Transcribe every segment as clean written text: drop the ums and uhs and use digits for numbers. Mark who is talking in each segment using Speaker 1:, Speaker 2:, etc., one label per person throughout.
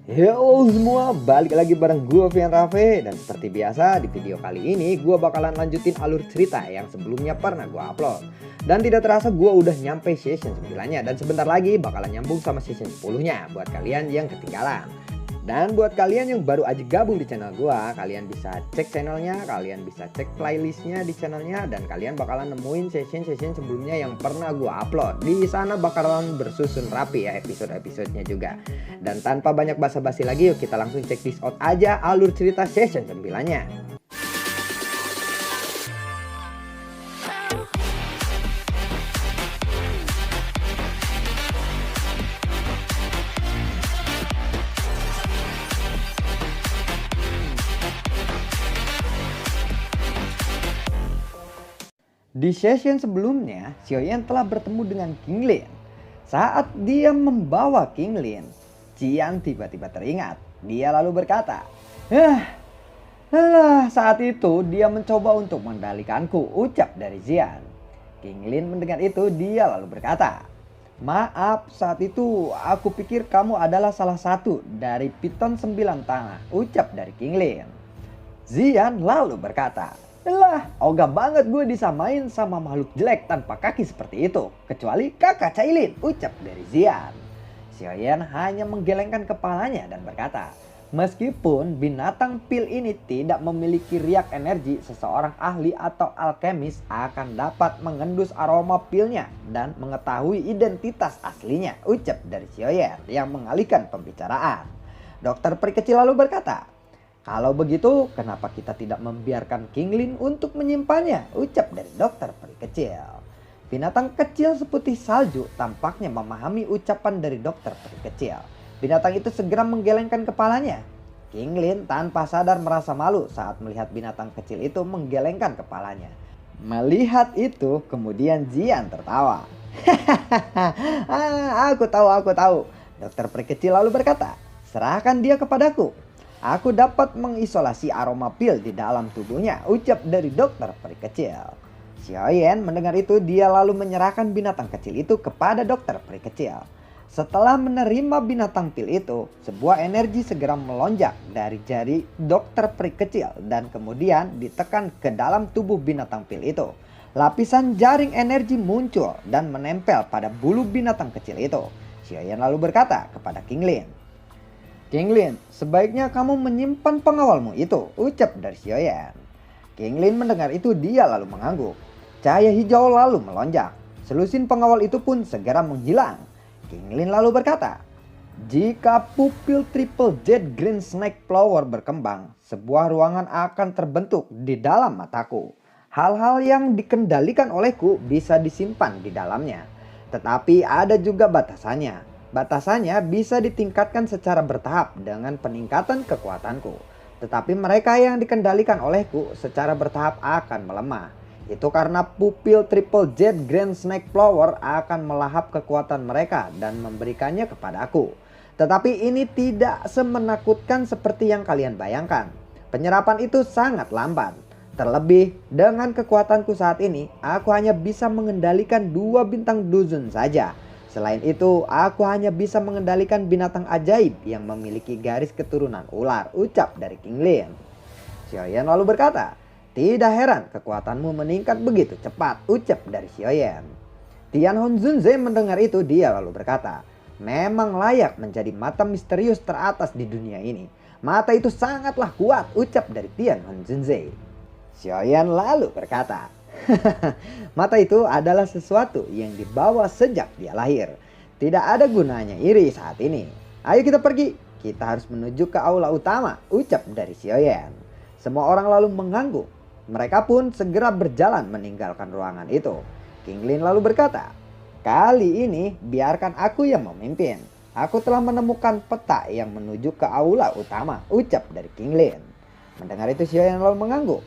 Speaker 1: Halo semua, balik lagi bareng gue Vian Raffe. Dan seperti biasa di video kali ini gue bakalan lanjutin alur cerita yang sebelumnya pernah gue upload. Dan tidak terasa gue udah nyampe season 9-nya. Dan sebentar lagi bakalan nyambung sama season 10-nya buat kalian yang ketinggalan. Dan buat kalian yang baru aja gabung di channel gua, kalian bisa cek channelnya, kalian bisa cek playlistnya di channelnya, dan kalian bakalan nemuin session-session sebelumnya yang pernah gua upload. Di sana bakalan bersusun rapi ya episode-episodenya juga. Dan tanpa banyak basa-basi lagi, yuk kita langsung cek this out aja alur cerita session 9-nya. Di session sebelumnya, Xiaoyan telah bertemu dengan King Lin. Saat dia membawa King Lin, Jian tiba-tiba teringat. Dia lalu berkata, saat itu dia mencoba untuk mengendalikanku, ucap dari Jian. King Lin mendengar itu, dia lalu berkata, maaf, saat itu aku pikir kamu adalah salah satu dari Piton 9 tanah, ucap dari King Lin. Jian lalu berkata, ogah banget gue disamain sama makhluk jelek tanpa kaki seperti itu. Kecuali kakak Cailin, ucap dari Jian. Xiaoyan hanya menggelengkan kepalanya dan berkata, meskipun binatang pil ini tidak memiliki riak energi, seseorang ahli atau alkemis akan dapat mengendus aroma pilnya dan mengetahui identitas aslinya, ucap dari Xiaoyan yang mengalihkan pembicaraan. Dokter peri kecil lalu berkata, kalau begitu, kenapa kita tidak membiarkan King Lin untuk menyimpannya? Ucap dari dokter peri kecil. Binatang kecil seputih salju tampaknya memahami ucapan dari dokter peri kecil. Binatang itu segera menggelengkan kepalanya. King Lin tanpa sadar merasa malu saat melihat binatang kecil itu menggelengkan kepalanya. Melihat itu, kemudian Jian tertawa. Aku tahu. Dokter peri kecil lalu berkata, serahkan dia kepadaku. Aku dapat mengisolasi aroma pil di dalam tubuhnya, ucap dari dokter peri kecil. Xiaoyan mendengar itu, dia lalu menyerahkan binatang kecil itu kepada dokter peri kecil. Setelah menerima binatang pil itu, sebuah energi segera melonjak dari jari dokter peri kecil dan kemudian ditekan ke dalam tubuh binatang pil itu. Lapisan jaring energi muncul dan menempel pada bulu binatang kecil itu. Xiaoyan lalu berkata kepada King Lin, King Lin, sebaiknya kamu menyimpan pengawalmu itu, ucap dari Xiaoyan. King Lin mendengar itu, dia lalu mengangguk. Cahaya hijau lalu melonjak. Selusin pengawal itu pun segera menghilang. King Lin lalu berkata, jika pupil Triple Jet Green Snake Flower berkembang, sebuah ruangan akan terbentuk di dalam mataku. Hal-hal yang dikendalikan olehku bisa disimpan di dalamnya. Tetapi ada juga batasannya. Batasannya bisa ditingkatkan secara bertahap dengan peningkatan kekuatanku. Tetapi mereka yang dikendalikan olehku secara bertahap akan melemah. Itu karena pupil Triple Jet Grand Snake Flower akan melahap kekuatan mereka dan memberikannya kepadaku. Tetapi ini tidak semenakutkan seperti yang kalian bayangkan. Penyerapan itu sangat lambat. Terlebih dengan kekuatanku saat ini, aku hanya bisa mengendalikan 2 bintang dusun saja. Selain itu, aku hanya bisa mengendalikan binatang ajaib yang memiliki garis keturunan ular, ucap dari King Lin. Xiaoyan lalu berkata, tidak heran kekuatanmu meningkat begitu cepat, ucap dari Xiaoyan. Tianhong Zunze mendengar itu, dia lalu berkata, memang layak menjadi mata misterius teratas di dunia ini. Mata itu sangatlah kuat, ucap dari Tianhong Zunze. Xiaoyan lalu berkata, mata itu adalah sesuatu yang dibawa sejak dia lahir. Tidak ada gunanya iri saat ini. Ayo kita pergi. Kita harus menuju ke aula utama, ucap dari Xiaoyan. Semua orang lalu mengangguk. Mereka pun segera berjalan meninggalkan ruangan itu. King Lin lalu berkata, kali ini biarkan aku yang memimpin. Aku telah menemukan peta yang menuju ke aula utama, ucap dari King Lin. Mendengar itu Xiaoyan lalu mengangguk.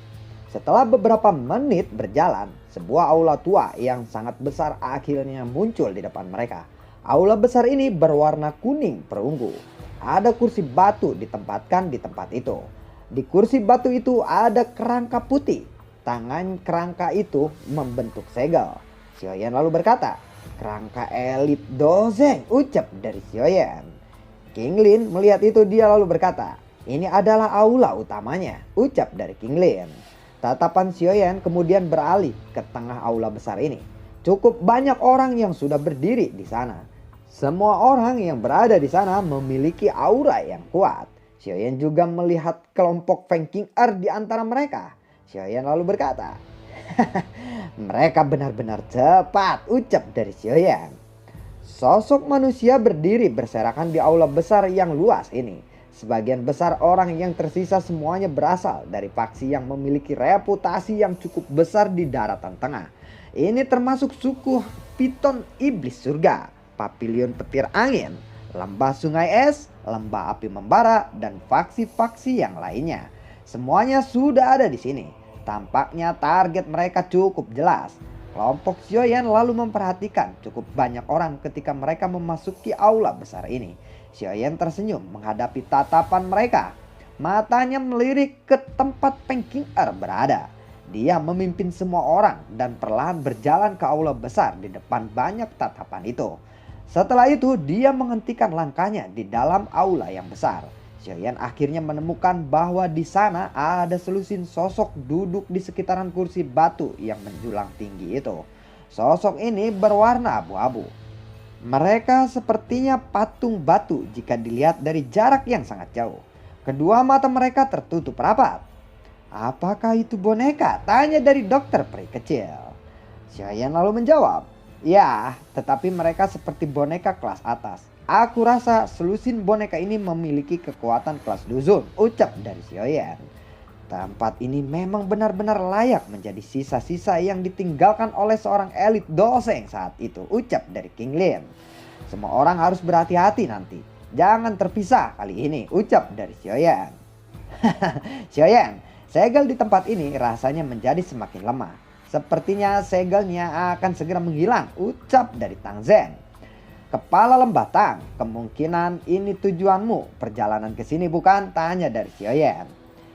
Speaker 1: Setelah beberapa menit berjalan, sebuah aula tua yang sangat besar akhirnya muncul di depan mereka. Aula besar ini berwarna kuning perunggu. Ada kursi batu ditempatkan di tempat itu. Di kursi batu itu ada kerangka putih. Tangan kerangka itu membentuk segel. Xiaoyan lalu berkata, kerangka elit Dozeng, ucap dari Xiaoyan. King Lin melihat itu dia lalu berkata, "Ini adalah aula utamanya," ucap dari King Lin. Tatapan Xiaoyan kemudian beralih ke tengah aula besar ini. Cukup banyak orang yang sudah berdiri di sana. Semua orang yang berada di sana memiliki aura yang kuat. Xiaoyan juga melihat kelompok Feng Qing'er di antara mereka. Xiaoyan lalu berkata, "Mereka benar-benar cepat," ucap dari Xiaoyan. Sosok manusia berdiri berserakan di aula besar yang luas ini. Sebagian besar orang yang tersisa semuanya berasal dari faksi yang memiliki reputasi yang cukup besar di daratan tengah. Ini termasuk suku Piton Iblis Surga, Papilion Petir Angin, Lembah Sungai Es, Lembah Api Membara, dan faksi-faksi yang lainnya. Semuanya sudah ada di sini. Tampaknya target mereka cukup jelas. Kelompok Xiaoyan lalu memperhatikan cukup banyak orang ketika mereka memasuki aula besar ini. Xiaoyan tersenyum menghadapi tatapan mereka. Matanya melirik ke tempat Feng Qing'er berada. Dia memimpin semua orang dan perlahan berjalan ke aula besar di depan banyak tatapan itu. Setelah itu dia menghentikan langkahnya di dalam aula yang besar. Xiaoyan akhirnya menemukan bahwa di sana ada selusin sosok duduk di sekitaran kursi batu yang menjulang tinggi itu. Sosok ini berwarna abu-abu. Mereka sepertinya patung batu jika dilihat dari jarak yang sangat jauh. Kedua mata mereka tertutup rapat. "Apakah itu boneka?" tanya dari dokter peri kecil. Xiaoyan lalu menjawab, "Ya, tetapi mereka seperti boneka kelas atas. Aku rasa selusin boneka ini memiliki kekuatan kelas Duzun," ucap dari Xiaoyan. "Tempat ini memang benar-benar layak menjadi sisa-sisa yang ditinggalkan oleh seorang elit doseng saat itu," ucap dari King Lin. "Semua orang harus berhati-hati nanti. Jangan terpisah kali ini," ucap dari Xiaoyan. "Xiaoyan, segel di tempat ini rasanya menjadi semakin lemah. Sepertinya segelnya akan segera menghilang," ucap dari Tang Zhen. "Kepala Lembah Tang, kemungkinan ini tujuanmu. Perjalanan ke sini bukan?" tanya dari Xiaoyan.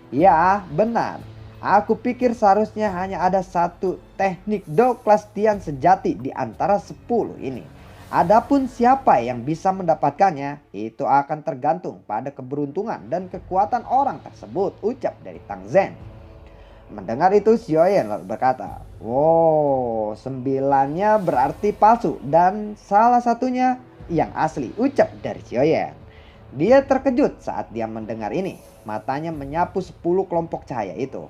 Speaker 1: "Ya, benar. Aku pikir seharusnya hanya ada satu teknik Do kelas Tian sejati di antara 10 ini. Adapun siapa yang bisa mendapatkannya, itu akan tergantung pada keberuntungan dan kekuatan orang tersebut," ucap dari Tang Zhen. Mendengar itu Xiaoyan lalu berkata, "Wow, 9-nya berarti palsu dan salah satunya yang asli," ucap dari Xiaoyan. Dia terkejut saat dia mendengar ini. Matanya menyapu 10 kelompok cahaya itu.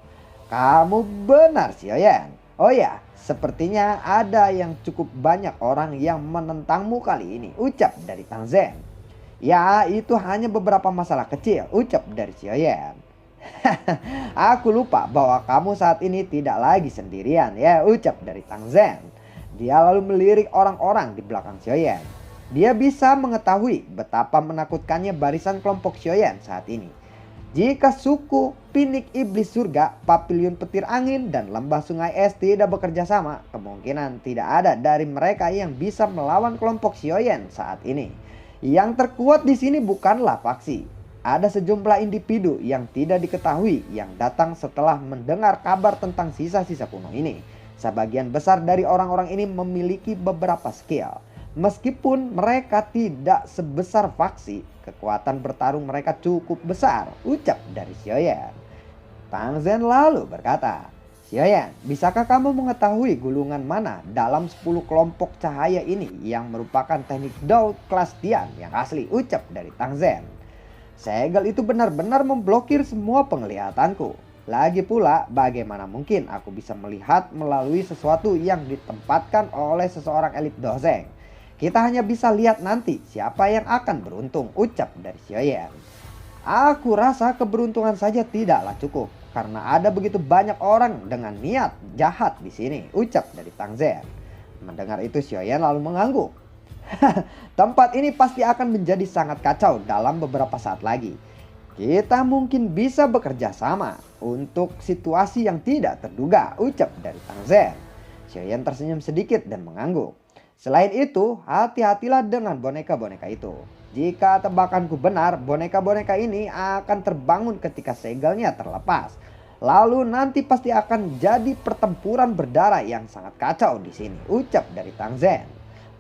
Speaker 1: "Kamu benar, Xiaoyan. Oh ya, sepertinya ada yang cukup banyak orang yang menentangmu kali ini," ucap dari Tang Zhen. "Ya, itu hanya beberapa masalah kecil," ucap dari Xiaoyan. "Aku lupa bahwa kamu saat ini tidak lagi sendirian ya," ucap dari Tang Zhen. Dia lalu melirik orang-orang di belakang Xiaoyan. Dia bisa mengetahui betapa menakutkannya barisan kelompok Xiaoyan saat ini. Jika suku Pinik Iblis Surga, Papilion Petir Angin, dan Lembah Sungai Es tidak bekerja sama, kemungkinan tidak ada dari mereka yang bisa melawan kelompok Xiaoyan saat ini. Yang terkuat di sini bukanlah faksi. Ada sejumlah individu yang tidak diketahui yang datang setelah mendengar kabar tentang sisa-sisa kuno ini. Sebagian besar dari orang-orang ini memiliki beberapa skill. Meskipun mereka tidak sebesar faksi, kekuatan bertarung mereka cukup besar, ucap dari Xiaoyan. Tang Zhen lalu berkata, "Xiaoyan, bisakah kamu mengetahui gulungan mana dalam 10 kelompok cahaya ini yang merupakan teknik Dao kelas Tian yang asli?" ucap dari Tang Zhen. "Segel itu benar-benar memblokir semua penglihatanku. Lagi pula, bagaimana mungkin aku bisa melihat melalui sesuatu yang ditempatkan oleh seseorang elit doseng? Kita hanya bisa lihat nanti siapa yang akan beruntung," ucap dari Xiaoyan. "Aku rasa keberuntungan saja tidaklah cukup karena ada begitu banyak orang dengan niat jahat di sini," ucap dari Tang Zhen. Mendengar itu Xiaoyan lalu mengangguk. "Tempat ini pasti akan menjadi sangat kacau dalam beberapa saat lagi. Kita mungkin bisa bekerja sama untuk situasi yang tidak terduga," ucap dari Tang Zhen. Xiaoyan tersenyum sedikit dan mengangguk. "Selain itu, hati-hatilah dengan boneka-boneka itu. Jika tebakanku benar, boneka-boneka ini akan terbangun ketika segelnya terlepas. Lalu nanti pasti akan jadi pertempuran berdarah yang sangat kacau di sini," ucap dari Tang Zhen.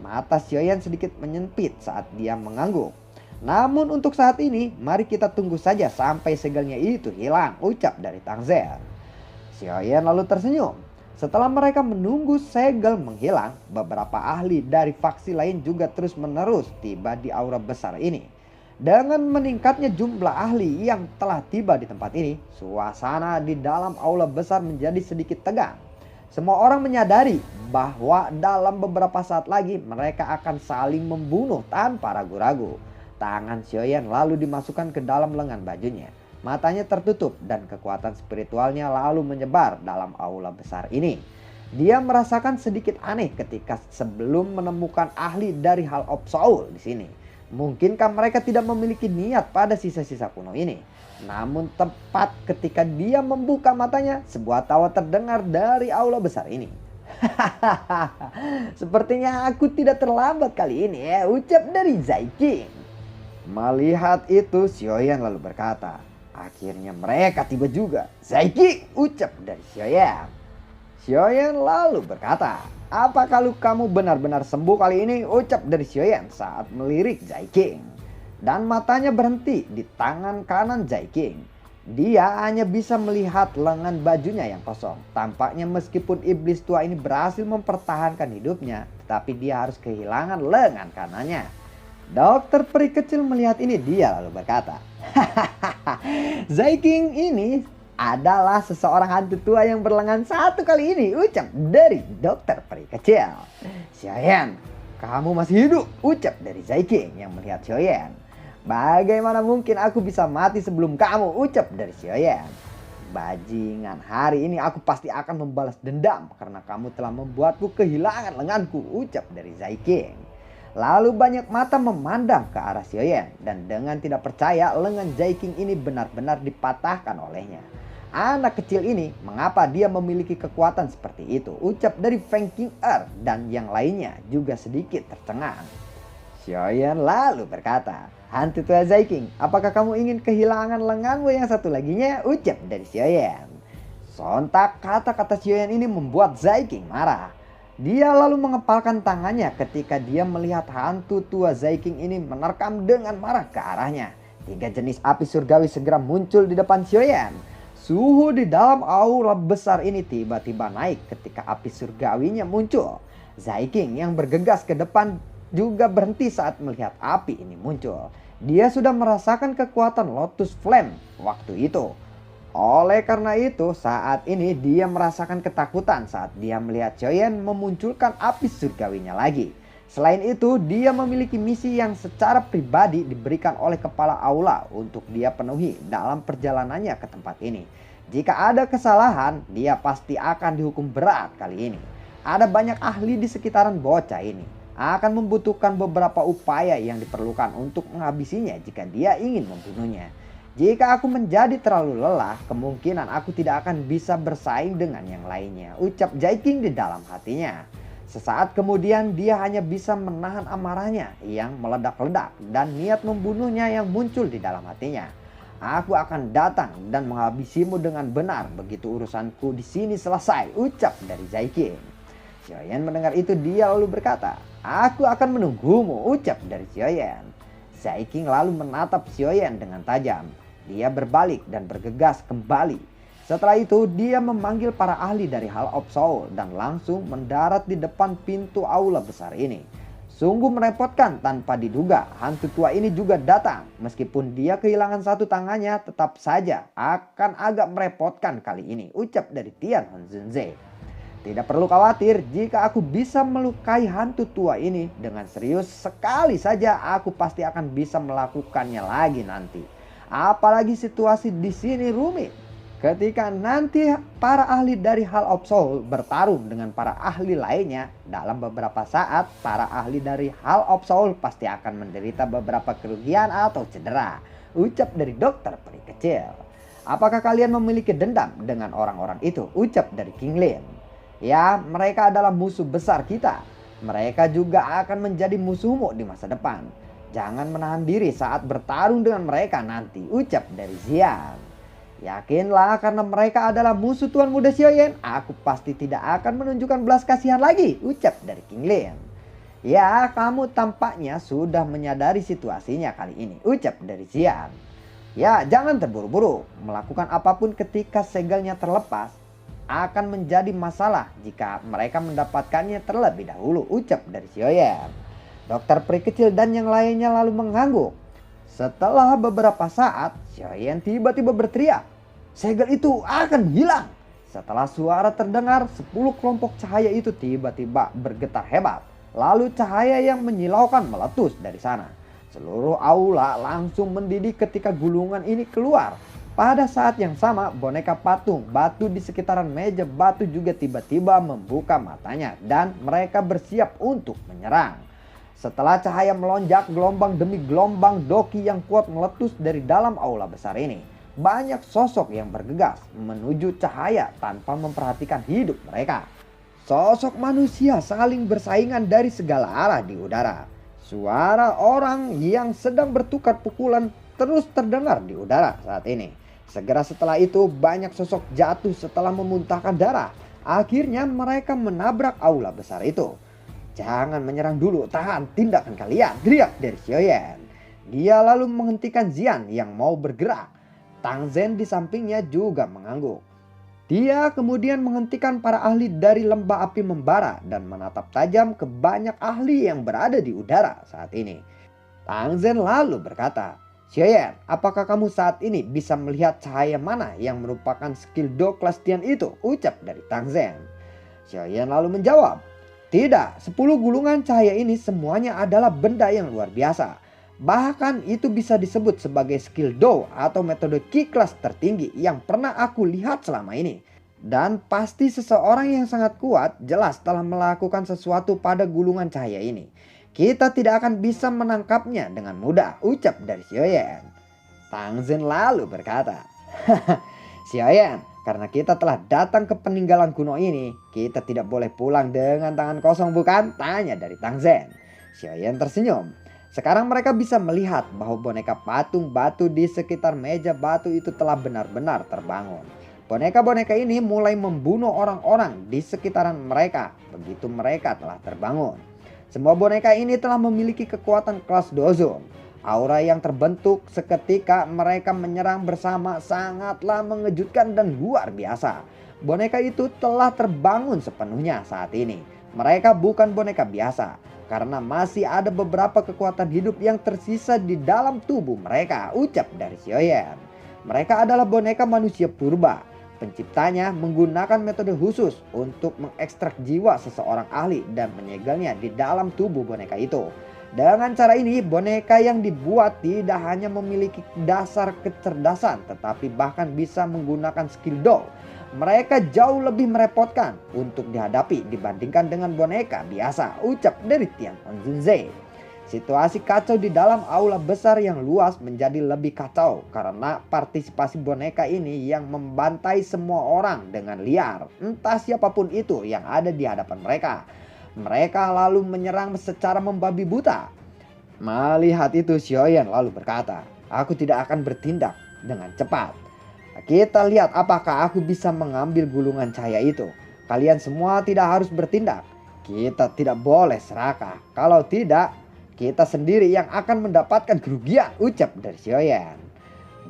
Speaker 1: Mata Xiaoyan sedikit menyempit saat dia mengangguk. Namun untuk saat ini, mari kita tunggu saja sampai segelnya itu hilang, ucap dari Tang Zen. Xiaoyan lalu tersenyum. Setelah mereka menunggu segel menghilang, beberapa ahli dari faksi lain juga terus-menerus tiba di aula besar ini. Dengan meningkatnya jumlah ahli yang telah tiba di tempat ini, suasana di dalam aula besar menjadi sedikit tegang. Semua orang menyadari bahwa dalam beberapa saat lagi mereka akan saling membunuh tanpa ragu-ragu. Tangan Xiaoyan lalu dimasukkan ke dalam lengan bajunya. Matanya tertutup dan kekuatan spiritualnya lalu menyebar dalam aula besar ini. Dia merasakan sedikit aneh ketika sebelum menemukan ahli dari Hall of Soul di sini. Mungkinkah mereka tidak memiliki niat pada sisa-sisa kuno ini? Namun tepat ketika dia membuka matanya, sebuah tawa terdengar dari aula besar ini. Sepertinya aku tidak terlambat kali ini ya, ucap dari Zai King. Melihat itu, Xiaoyan lalu berkata, akhirnya mereka tiba juga. Zai King, ucap dari Xiaoyan. Xiaoyan lalu berkata, apa kalau kamu benar-benar sembuh kali ini, ucap dari Xiaoyan saat melirik Zai King. Dan matanya berhenti di tangan kanan Zai King. Dia hanya bisa melihat lengan bajunya yang kosong. Tampaknya meskipun iblis tua ini berhasil mempertahankan hidupnya, tetapi dia harus kehilangan lengan kanannya. Dokter peri kecil melihat ini, dia lalu berkata, Zai King ini adalah seseorang hantu tua yang berlengan satu kali ini, ucap dari dokter peri kecil. Xiaoyan, kamu masih hidup, ucap dari Zai King yang melihat Xiaoyan. Bagaimana mungkin aku bisa mati sebelum kamu, ucap dari Xiaoyan. Bajingan, hari ini aku pasti akan membalas dendam karena kamu telah membuatku kehilangan lenganku, ucap dari Zai King. Lalu banyak mata memandang ke arah Xiaoyan dan dengan tidak percaya lengan Zai King ini benar-benar dipatahkan olehnya. Anak kecil ini, mengapa dia memiliki kekuatan seperti itu? Ucap dari Feng King dan yang lainnya juga sedikit tercengang. Xiaoyan lalu berkata, hantu tua Zai King, apakah kamu ingin kehilangan lenganmu yang satu laginya? Ucap dari Xiaoyan. Sontak kata-kata Xiaoyan ini membuat Zai King marah. Dia lalu mengepalkan tangannya ketika dia melihat hantu tua Zai King ini menerkam dengan marah ke arahnya. 3 jenis api surgawi segera muncul di depan Xiaoyan. Suhu di dalam aula besar ini tiba-tiba naik ketika api surgawinya muncul. Zai King yang bergegas ke depan juga berhenti saat melihat api ini muncul. Dia sudah merasakan kekuatan Lotus Flame waktu itu. Oleh karena itu, saat ini dia merasakan ketakutan saat dia melihat Xiaoyan memunculkan api surgawinya lagi. Selain itu, dia memiliki misi yang secara pribadi diberikan oleh kepala aula untuk dia penuhi dalam perjalanannya ke tempat ini. Jika ada kesalahan, dia pasti akan dihukum berat kali ini. Ada banyak ahli di sekitaran bocah ini. Akan membutuhkan beberapa upaya yang diperlukan untuk menghabisinya jika dia ingin membunuhnya. Jika aku menjadi terlalu lelah, kemungkinan aku tidak akan bisa bersaing dengan yang lainnya, ucap Zai King di dalam hatinya. Sesaat kemudian dia hanya bisa menahan amarahnya yang meledak-ledak dan niat membunuhnya yang muncul di dalam hatinya. Aku akan datang dan menghabisimu dengan benar begitu urusanku di sini selesai, ucap dari Zai King. Xiaoyan mendengar itu, dia lalu berkata, aku akan menunggumu, ucap dari Xiaoyan. Zai King lalu menatap Xiaoyan dengan tajam. Dia berbalik dan bergegas kembali. Setelah itu dia memanggil para ahli dari Hall of Soul dan langsung mendarat di depan pintu aula besar ini. Sungguh merepotkan, tanpa diduga hantu tua ini juga datang. Meskipun dia kehilangan satu tangannya, tetap saja akan agak merepotkan kali ini, ucap dari Tian Honzunze. Tidak perlu khawatir, jika aku bisa melukai hantu tua ini dengan serius sekali saja, aku pasti akan bisa melakukannya lagi nanti. Apalagi situasi di sini rumit. Ketika nanti para ahli dari Hall of Soul bertarung dengan para ahli lainnya, dalam beberapa saat para ahli dari Hall of Soul pasti akan menderita beberapa kerugian atau cedera, ucap dari dokter peri kecil. Apakah kalian memiliki dendam dengan orang-orang itu, ucap dari King Lin. Ya, mereka adalah musuh besar kita. Mereka juga akan menjadi musuhmu di masa depan. Jangan menahan diri saat bertarung dengan mereka nanti, ucap dari Xian. Yakinlah karena mereka adalah musuh Tuan Muda Xiaoyan, aku pasti tidak akan menunjukkan belas kasihan lagi, ucap dari King Lin. Ya, kamu tampaknya sudah menyadari situasinya kali ini, ucap dari Zian. Ya, jangan terburu-buru. Melakukan apapun ketika segelnya terlepas akan menjadi masalah jika mereka mendapatkannya terlebih dahulu, ucap dari Xiaoyan. Dokter peri kecil dan yang lainnya lalu mengangguk. Setelah beberapa saat, Xiaoyan tiba-tiba berteriak, segel itu akan hilang. Setelah suara terdengar, 10 kelompok cahaya itu tiba-tiba bergetar hebat. Lalu cahaya yang menyilaukan meletus dari sana. Seluruh aula langsung mendidih ketika gulungan ini keluar. Pada saat yang sama, boneka patung batu di sekitaran meja batu juga tiba-tiba membuka matanya dan mereka bersiap untuk menyerang. Setelah cahaya melonjak, gelombang demi gelombang doki yang kuat meletus dari dalam aula besar ini. Banyak sosok yang bergegas menuju cahaya tanpa memperhatikan hidup mereka. Sosok manusia saling bersaingan dari segala arah di udara. Suara orang yang sedang bertukar pukulan terus terdengar di udara saat ini. Segera setelah itu banyak sosok jatuh setelah memuntahkan darah. Akhirnya mereka menabrak aula besar itu. Jangan menyerang dulu, tahan tindakan kalian, teriak dari Xiaoyan. Dia lalu menghentikan Zian yang mau bergerak. Tang Zhen di sampingnya juga mengangguk. Dia kemudian menghentikan para ahli dari lembah api membara dan menatap tajam ke banyak ahli yang berada di udara saat ini. Tang Zhen lalu berkata, Xiaoyan, apakah kamu saat ini bisa melihat cahaya mana yang merupakan skill Do kelas Tian itu? Ucap dari Tang Zhen. Xiaoyan lalu menjawab, tidak, 10 gulungan cahaya ini semuanya adalah benda yang luar biasa. Bahkan itu bisa disebut sebagai skill Do atau metode Ki kelas tertinggi yang pernah aku lihat selama ini. Dan pasti seseorang yang sangat kuat jelas telah melakukan sesuatu pada gulungan cahaya ini. Kita tidak akan bisa menangkapnya dengan mudah, ucap dari Xiaoyan. Tang Zhen lalu berkata, Xiaoyan, karena kita telah datang ke peninggalan kuno ini, kita tidak boleh pulang dengan tangan kosong bukan? Tanya dari Tang Zhen. Xiaoyan tersenyum. Sekarang mereka bisa melihat bahwa boneka patung batu di sekitar meja batu itu telah benar-benar terbangun. Boneka-boneka ini mulai membunuh orang-orang di sekitaran mereka begitu mereka telah terbangun. Semua boneka ini telah memiliki kekuatan kelas Dozon. Aura yang terbentuk seketika mereka menyerang bersama sangatlah mengejutkan dan luar biasa. Boneka itu telah terbangun sepenuhnya saat ini. Mereka bukan boneka biasa. Karena masih ada beberapa kekuatan hidup yang tersisa di dalam tubuh mereka, ucap dari Xiaoyan. Mereka adalah boneka manusia purba. Penciptanya menggunakan metode khusus untuk mengekstrak jiwa seseorang ahli dan menyegelnya di dalam tubuh boneka itu. Dengan cara ini, boneka yang dibuat tidak hanya memiliki dasar kecerdasan, tetapi bahkan bisa menggunakan skill Do. Mereka jauh lebih merepotkan untuk dihadapi dibandingkan dengan boneka biasa, ucap dari Tian Onzunze. Situasi kacau di dalam aula besar yang luas menjadi lebih kacau karena partisipasi boneka ini yang membantai semua orang dengan liar, entah siapapun itu yang ada di hadapan mereka. Mereka lalu menyerang secara membabi buta. Melihat itu, Xiaoyan lalu berkata, aku tidak akan bertindak dengan cepat. Kita lihat apakah aku bisa mengambil gulungan cahaya itu. Kalian semua tidak harus bertindak. Kita tidak boleh serakah. Kalau tidak, kita sendiri yang akan mendapatkan kerugian, ucap dari Xiaoyan.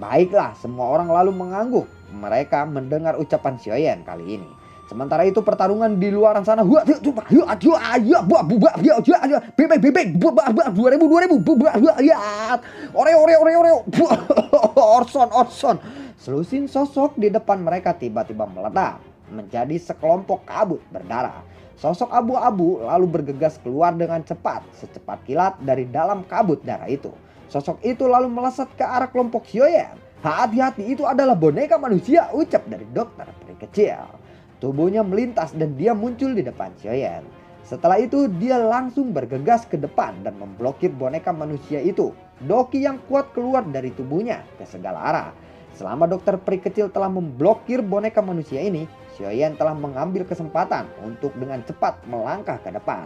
Speaker 1: Baiklah, semua orang lalu mengangguk. Mereka mendengar ucapan Xiaoyan kali ini. Sementara itu pertarungan di luar sana. Orson. Selusin sosok di depan mereka tiba-tiba meledak menjadi sekelompok kabut berdarah. Sosok abu-abu lalu bergegas keluar dengan cepat, secepat kilat dari dalam kabut darah itu. Sosok itu lalu melesat ke arah kelompok Xiaoyan. Hati-hati, itu adalah boneka manusia, ucap dari dokter peri kecil. Tubuhnya melintas dan dia muncul di depan Xiaoyan. Setelah itu dia langsung bergegas ke depan dan memblokir boneka manusia itu. Doki yang kuat keluar dari tubuhnya ke segala arah. Selama dokter peri kecil telah memblokir boneka manusia ini, Xiaoyan telah mengambil kesempatan untuk dengan cepat melangkah ke depan.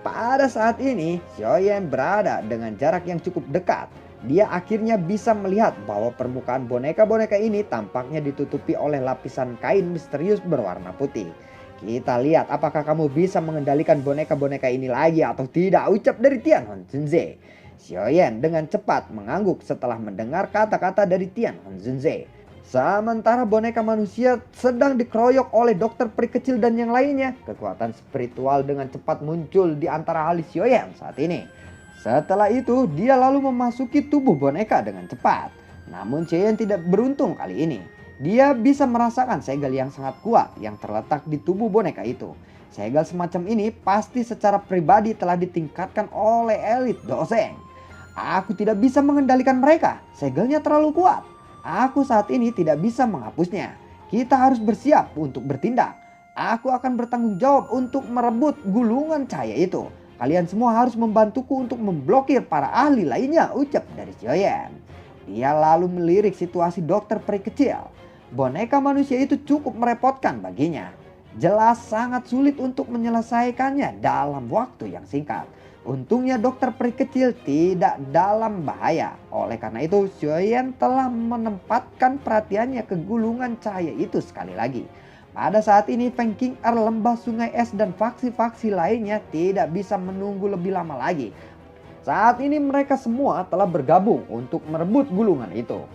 Speaker 1: Pada saat ini, Xiaoyan berada dengan jarak yang cukup dekat. Dia akhirnya bisa melihat bahwa permukaan boneka-boneka ini tampaknya ditutupi oleh lapisan kain misterius berwarna putih. Kita lihat apakah kamu bisa mengendalikan boneka-boneka ini lagi atau tidak, ucap dari Tianhong Zunze. Xiaoyan dengan cepat mengangguk setelah mendengar kata-kata dari Tianhong Zunze. Sementara boneka manusia sedang dikeroyok oleh dokter peri kecil dan yang lainnya. Kekuatan spiritual dengan cepat muncul di antara alis Xiaoyan saat ini. Setelah itu dia lalu memasuki tubuh boneka dengan cepat. Namun Xiaoyan tidak beruntung kali ini. Dia bisa merasakan segel yang sangat kuat yang terletak di tubuh boneka itu. Segel semacam ini pasti secara pribadi telah ditingkatkan oleh elit Doseng. Aku tidak bisa mengendalikan mereka, segelnya terlalu kuat. Aku saat ini tidak bisa menghapusnya. Kita harus bersiap untuk bertindak. Aku akan bertanggung jawab untuk merebut gulungan cahaya itu. Kalian semua harus membantuku untuk memblokir para ahli lainnya, ucap dari Xiaoyan. Dia lalu melirik situasi dokter peri kecil. Boneka manusia itu cukup merepotkan baginya. Jelas sangat sulit untuk menyelesaikannya dalam waktu yang singkat. Untungnya dokter peri kecil tidak dalam bahaya. Oleh karena itu Xiaoyan telah menempatkan perhatiannya ke gulungan cahaya itu sekali lagi. Pada saat ini Feng Qing'er, lembah sungai es dan faksi-faksi lainnya tidak bisa menunggu lebih lama lagi. Saat ini mereka semua telah bergabung untuk merebut gulungan itu.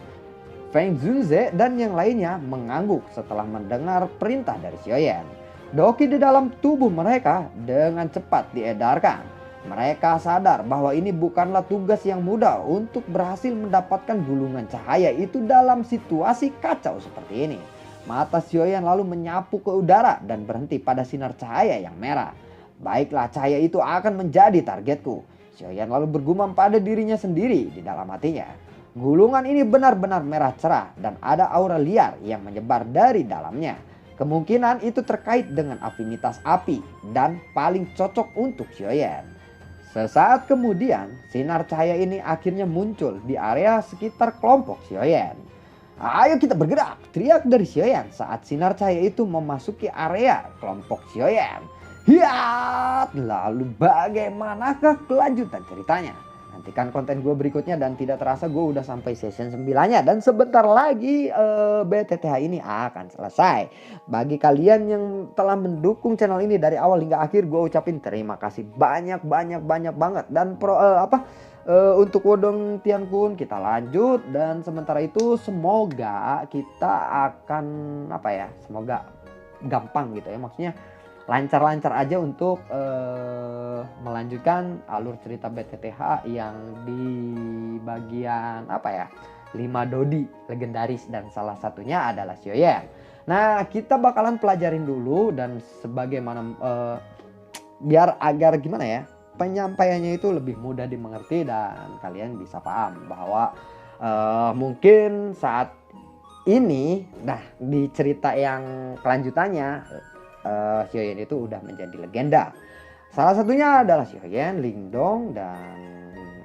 Speaker 1: Feng Zunze dan yang lainnya mengangguk setelah mendengar perintah dari Xiaoyan. Doki di dalam tubuh mereka dengan cepat diedarkan. Mereka sadar bahwa ini bukanlah tugas yang mudah untuk berhasil mendapatkan gulungan cahaya itu dalam situasi kacau seperti ini. Mata Xiaoyan lalu menyapu ke udara dan berhenti pada sinar cahaya yang merah. Baiklah, cahaya itu akan menjadi targetku. Xiaoyan lalu bergumam pada dirinya sendiri di dalam hatinya. Gulungan ini benar-benar merah cerah dan ada aura liar yang menyebar dari dalamnya. Kemungkinan itu terkait dengan afinitas api dan paling cocok untuk Xiaoyan. Sesaat kemudian, sinar cahaya ini akhirnya muncul di area sekitar kelompok Xiaoyan. Ayo kita bergerak, teriak dari Xiaoyan saat sinar cahaya itu memasuki area kelompok Xiaoyan. Hiat! Lalu bagaimanakah kelanjutan ceritanya? Nantikan konten gue berikutnya dan tidak terasa gue udah sampai season 9-nya. Dan sebentar lagi BTTH ini akan selesai. Bagi kalian yang telah mendukung channel ini dari awal hingga akhir, gue ucapin terima kasih banyak banget. Dan untuk Wodong Tiankun kita lanjut. Dan sementara itu semoga kita akan semoga gampang gitu ya. Maksudnya lancar-lancar aja untuk melanjutkan alur cerita BTTH yang di bagian 5 Dodi legendaris dan salah satunya adalah Xiaoyan. Nah, kita bakalan pelajarin dulu dan sebagaimana biar agar gimana ya, penyampaiannya itu lebih mudah dimengerti dan kalian bisa paham bahwa mungkin saat ini di cerita yang kelanjutannya Xiaoyan itu udah menjadi legenda. Salah satunya adalah Xiaoyan, Lingdong, dan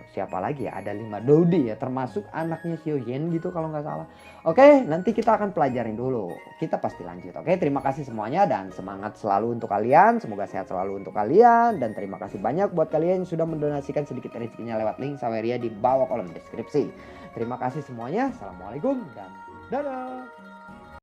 Speaker 1: siapa lagi ya? Ada 5 Dodi ya, termasuk anaknya Xiaoyan gitu kalau nggak salah. Oke, nanti kita akan pelajarin dulu. Kita pasti lanjut. Oke, terima kasih semuanya dan semangat selalu untuk kalian. Semoga sehat selalu untuk kalian dan terima kasih banyak buat kalian yang sudah mendonasikan sedikit rezekinya lewat link Saweria di bawah kolom deskripsi. Terima kasih semuanya. Assalamualaikum dan dadah.